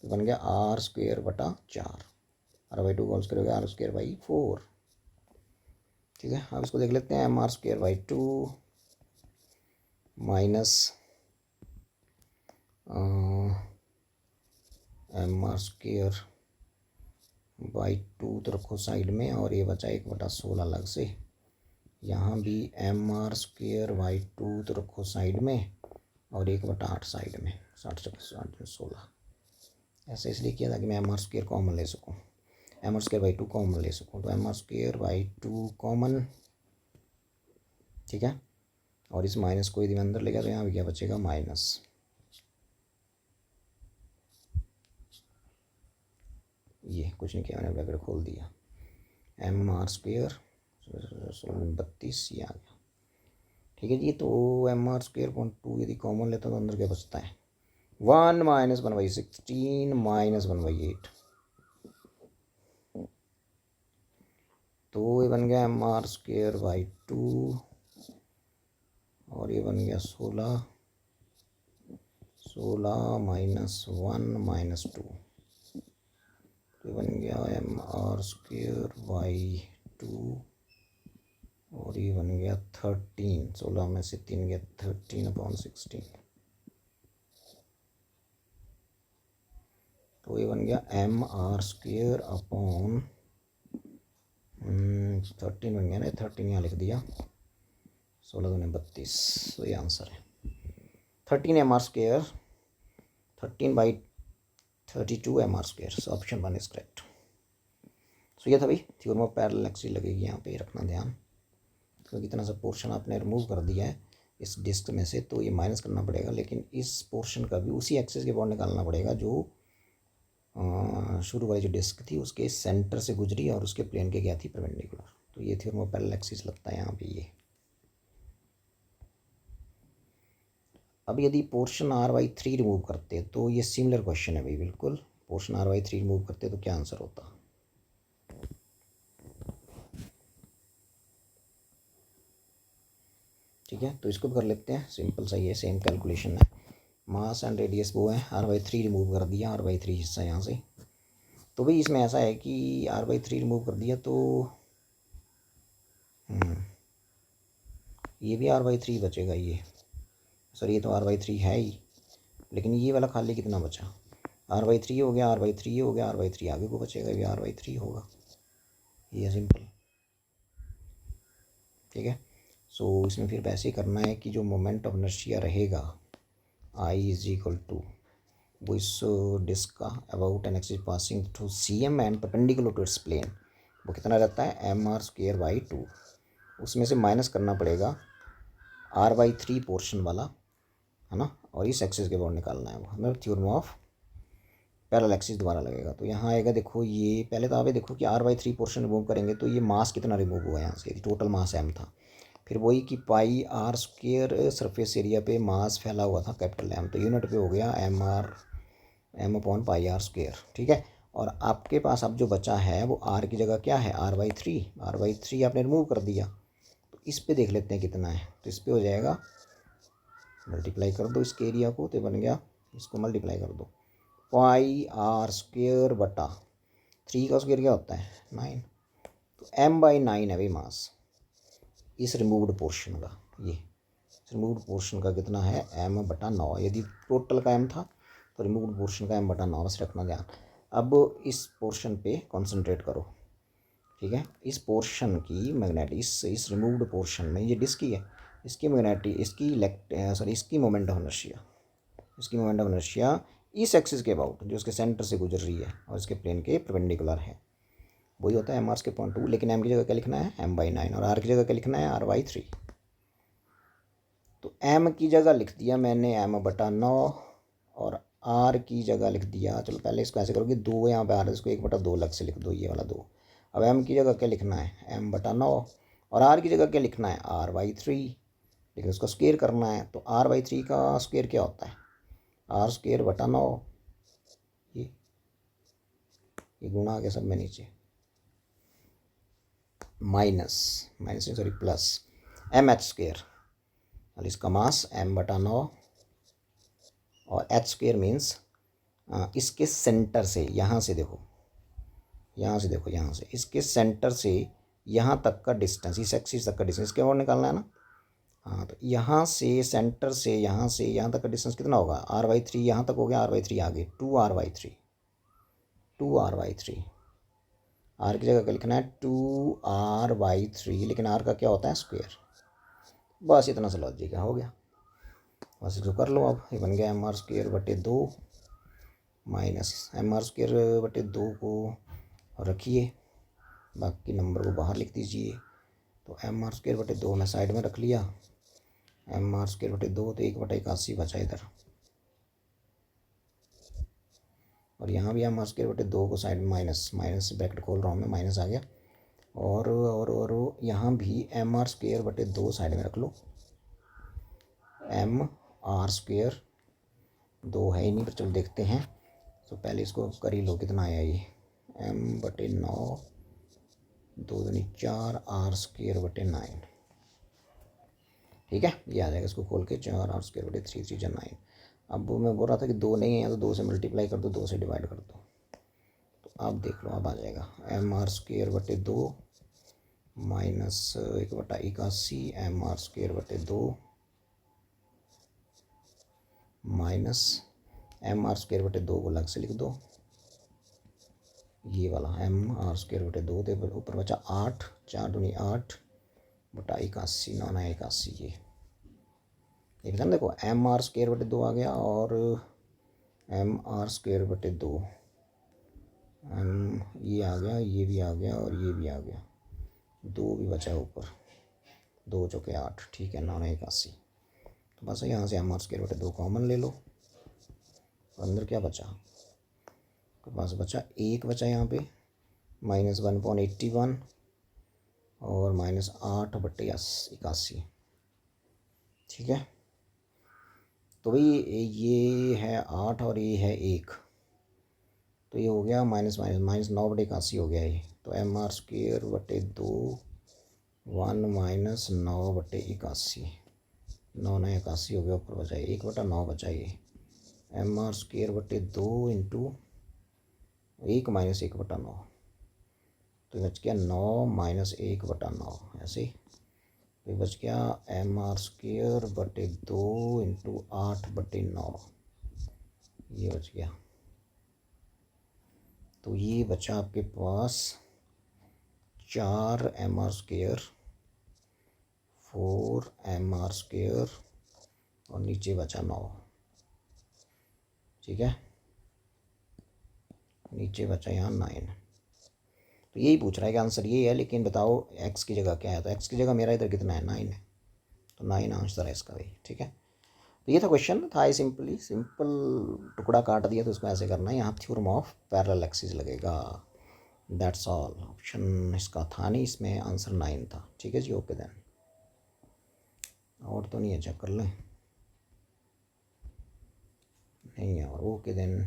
तो बन गया r²/4, r/2 का होल स्क्वायर हो गया r²/4। ठीक है, अब इसको देख लेते हैं, mr²/2 माइनस mr²/2 तो रखो साइड में, और ये बचा 1/16 अलग से, यहाँ भी mr²/2 तो रखो साइड में, और 1/8 साइड में, 60/16 ऐसे इसलिए किया था कि मैं mr² कॉमन ले सकूँ, mr²/2 कॉमन ले सकूँ, तो mr²/2 कॉमन। ठीक है, और इस माइनस को यदि मैं अंदर ले गया तो यहाँ भी क्या बचेगा, माइनस, ये कुछ नहीं किया मैंने, ब्रैकेट खोल दिया, mr², 32 ये आ गया। ठीक है जी, तो mr²/2 यदि कॉमन लेता तो अंदर क्या बचता है, 1 - 1/16 - 1/8, तो ये बन गया mr²/2, और ये बन गया 16 - 1 - 2, तो बन गया mr²/2, और ये बन गया 13, 16 में से 3 गया, 13/16, तो ये बन गया mr²/13 बन गया ना, 13 यहाँ लिख दिया, 16 दूनी 32, तो ये आंसर है 13 mr², 13/32 mr², so option 1 is correct. So ये था भाई थ्योरम ऑफ पैरेलल एक्सिस लगेगी, यहाँ पे रखना ध्यान, क्योंकि इतना सा पोर्शन आपने रिमूव कर दिया है इस डिस्क में से, तो ये माइनस करना पड़ेगा, लेकिन इस पोर्शन का भी उसी एक्सिस के बॉन्ड निकालना पड़ेगा जो शुरू वाली जो डिस्क थी उसके सेंटर से गुजरी और उसके प्लेन के क्या थी, परपेंडिकुलर, तो ये थ्योरम ऑफ पैरेलल एक्सिस लगता है यहाँ पे ये। अब यदि पोर्शन r/3 रिमूव करते तो ये सिमिलर क्वेश्चन है भाई, बिल्कुल पोर्शन r/3 रिमूव करते तो क्या आंसर होता। ठीक है, तो इसको भी कर लेते हैं, सिंपल सा ये सेम कैलकुलेशन है, मास एंड रेडियस वो है, r/3 रिमूव कर दिया, r/3 हिस्सा यहाँ से, तो भाई इसमें ऐसा है कि r/3 रिमूव कर दिया तो ये भी r/3 बचेगा, ये सर ये तो r/3 है ही, लेकिन ये वाला खाली कितना बचा, r/3 हो गया, r/3 हो गया, r/3 आगे को बचेगा, ये r/3 होगा, ये सिंपल। ठीक है। सो इसमें फिर वैसे ही करना है कि जो मोमेंट ऑफ इनर्शिया रहेगा आई इज इक्वल टू वो इस डिस्क का about an axis passing through C M and perpendicular to its plane, वो कितना रहता है एम आर स्क्वेयर बाई 2। उसमें से माइनस करना पड़ेगा r/3 पोर्शन वाला, है ना, और इस एक्सिस के अबाउट निकालना है वो, मतलब थ्योरम ऑफ पैरेलल एक्सिस दोबारा लगेगा। तो यहाँ आएगा, देखो ये पहले तो आप देखो कि r/3 पोर्शन रिमूव करेंगे तो ये मास कितना रिमूव हुआ यहाँ से, टोटल मास m था। फिर वही कि पाई आर स्क्वेयर सरफेस एरिया पे मास फैला हुआ था कैपिटल M, तो यूनिट पे हो गया m/पाई r स्क्वेयर, ठीक है। और आपके पास अब जो बचा है वो r की जगह क्या है r/3 आपने रिमूव कर दिया। तो इस पे देख लेते हैं कितना है, तो इस पे हो जाएगा, मल्टीप्लाई कर दो इसके एरिया को तो बन गया, इसको मल्टीप्लाई कर दो पाई आर स्क्वेयर बटा 3 का स्क्वेयर क्या होता है 9, तो m/9 है भाई मास इस रिमूव्ड पोर्शन का। ये रिमूव्ड पोर्शन का कितना है m/9, यदि टोटल का m था तो रिमूव्ड पोर्शन का m/9, बस रखना ध्यान। अब इस पोर्शन पे कंसंट्रेट करो, ठीक है। इस पोर्शन की मैग्नेटिक इस रिमूव्ड पोर्शन में ये डिस्क ही है, इसकी मैग्नेटिक इसकी मोमेंट ऑफ इनर्शिया इस एक्सिस के अबाउट जो उसके सेंटर से गुजर रही है और इसके प्लेन के परपेंडिकुलर है, वही होता है m/2। लेकिन m की जगह क्या लिखना है m/9 और r की जगह क्या लिखना है r/3। तो m की जगह लिख दिया मैंने m/9 और r की जगह लिख दिया, चलो पहले इसको ऐसे करोगे 2 यहाँ पे आ रहा है, इसको 1/2 अलग से लिख दो, ये वाला 2। अब m की जगह क्या लिखना है m/9 और r की जगह क्या लिखना है r/3, लेकिन उसको स्क्वेयर करना है। तो r/3 का स्क्वेयर क्या होता है r²/9, ये गुणा आ गया सब में नीचे, माइनस सॉरी प्लस mh², और इसका मास m/9 और h² मीन्स इसके सेंटर से यहाँ से देखो इसके सेंटर से यहाँ तक का डिस्टेंस, इस एक्सिस तक का डिस्टेंस इसके और निकालना है ना। हाँ, तो यहाँ से सेंटर से यहाँ तक का डिस्टेंस कितना होगा r/3, यहाँ तक हो गया r/3 आगे 2r/3 r की जगह क्या लिखना है 2r/3, लेकिन r का क्या होता है स्क्वायर। बस इतना सा लॉजिक है, हो गया। बस इसको कर लो। अब ये बन गया m/2 माइनस m/2 को रखिए, बाकी नंबर को बाहर लिख दीजिए। तो m/2 मैं साइड में रख लिया, m/2 तो 1/81 बचा इधर, और यहाँ भी m/2 को साइड में माइनस ब्रैकेट खोल रहा हूँ मैं, माइनस आ गया। और यहाँ भी m/2 साइड में रख लो, m/2 2 है ही नहीं, पर चलो देखते हैं। तो पहले इसको कर ही लो, कितना आया ये m/9 2 दूनी 4 r²/9, ठीक है। ये आ जाएगा, इसको खोल के 4 r²/3 3 जा 9। अब मैं बोल रहा था कि 2 नहीं है तो 2 से मल्टीप्लाई कर दो, 2 से डिवाइड कर दो, तो अब देख लो अब आ जाएगा m/2 minus 1/81 m/2 minus m/2 को अलग से लिख दो, ये वाला m/2 तो ऊपर बचा 8, 4 दूनी 8/81 9 9 81, ये ध्यान देखो m/2 आ गया और m/2 ये आ गया, ये भी आ गया और ये भी आ गया, 2 भी बचा ऊपर, 2 चौके 8, ठीक है 9 9 81। तो बस यहाँ से m/2 कॉमन ले लो, अंदर क्या बचा, तो बस बचा 1 बचा यहाँ पे -1/81 और -8/81, ठीक है। तो भाई ये है 8 और ये है 1, तो ये हो गया -9/81 हो गया ये। तो m/2 1 - 9/81, 9 9 81 हो गया, ऊपर बचा 1/9 बचा ये m/2 इंटू 1 - 1/9, तो बच गया 9 - 1/9 ऐसे ही। तो बच गया m/2 इंटू 8/9, ये बच गया। तो ये बचा आपके पास 4 m/2 4mr² और नीचे बचा 9। ठीक है, नीचे बचा यहाँ 9। तो यही पूछ रहा है कि आंसर ये है, लेकिन बताओ x की जगह क्या है। तो x की जगह मेरा इधर कितना है, 9 है, तो 9 आंसर है इसका भाई। ठीक है, तो ये था क्वेश्चन, था सिंपल टुकड़ा काट दिया तो इसको ऐसे करना है, यहाँ थ्योरम ऑफ पैरेलल एक्सिस लगेगा। That's all. ऑप्शन इसका था नहीं, इसमें आंसर 9 था। ठीक है जी, ओके देन। और तो नहीं है, चेक कर लें, नहीं है और, ओके देन।